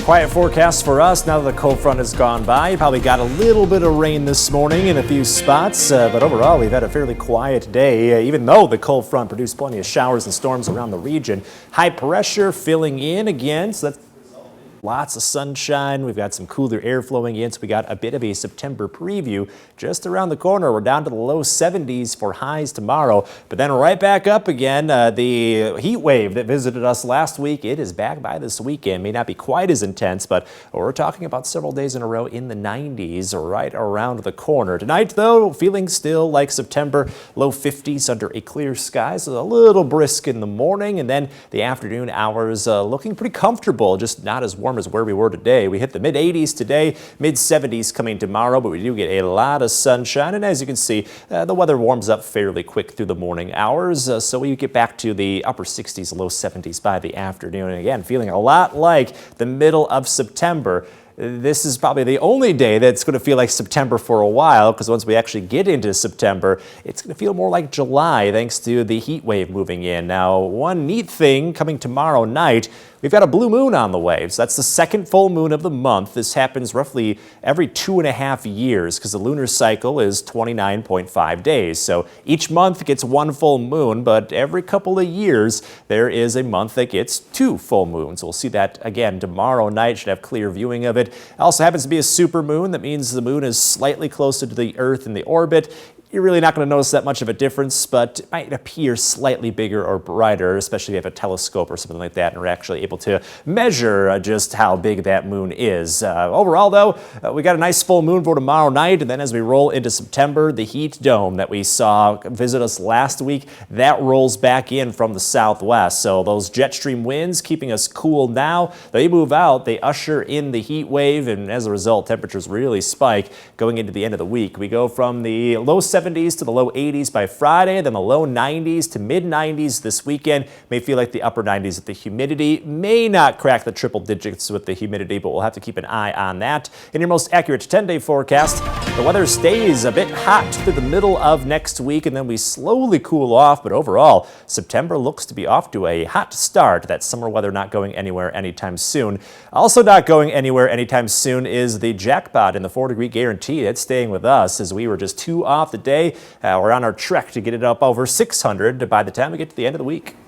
quiet forecast for us now that the cold front has gone by. You probably got a little bit of rain this morning in a few spots, but overall we've had a fairly quiet day, even though the cold front produced plenty of showers and storms around the region. High pressure filling in again, so that's lots of sunshine. We've got some cooler air flowing in, so we got a bit of a September preview just around the corner. We're down to the low 70s for highs tomorrow, but then right back up again. The heat wave that visited us last week, it is back by this weekend. May not be quite as intense, but we're talking about several days in a row in the 90s right around the corner. Tonight, though, feeling still like September, low 50s under a clear sky, so a little brisk in the morning, and then the afternoon hours looking pretty comfortable, just not as warm as where we were today. We hit the mid 80s today, mid 70s coming tomorrow, but we do get a lot of sunshine. And as you can see, the weather warms up fairly quick through the morning hours. So we get back to the upper 60s, low 70s by the afternoon. And again, feeling a lot like the middle of September. This is probably the only day that's going to feel like September for a while, because once we actually get into September, it's going to feel more like July thanks to the heat wave moving in. Now, one neat thing coming tomorrow night, we've got a blue moon on the way. So that's the second full moon of the month. This happens roughly every 2.5 years because the lunar cycle is 29.5 days. So each month gets one full moon, but every couple of years there is a month that gets 2 full moons. We'll see that again tomorrow night. Should have clear viewing of it. It also happens to be a super moon. That means the moon is slightly closer to the Earth in the orbit. You're really not going to notice that much of a difference, but it might appear slightly bigger or brighter, especially if you have a telescope or something like that and we're actually able to measure just how big that moon is. Overall, though, we got a nice full moon for tomorrow night, and then as we roll into September, the heat dome that we saw visit us last week, that rolls back in from the southwest. So those jet stream winds keeping us cool now, they move out, they usher in the heat wave, and as a result, temperatures really spike going into the end of the week. We go from the low 70s to the low 80s by Friday, then the low 90s to mid 90s this weekend. May feel like the upper 90s at the humidity. May not crack the triple digits with the humidity, but we'll have to keep an eye on that. In your most accurate 10-day forecast, the weather stays a bit hot through the middle of next week, and then we slowly cool off. But overall, September looks to be off to a hot start. That summer weather not going anywhere anytime soon. Also not going anywhere anytime soon is the jackpot in the 4-degree guarantee. It's staying with us as we were just 2 off the day. We're on our trek to get it up over 600 by the time we get to the end of the week.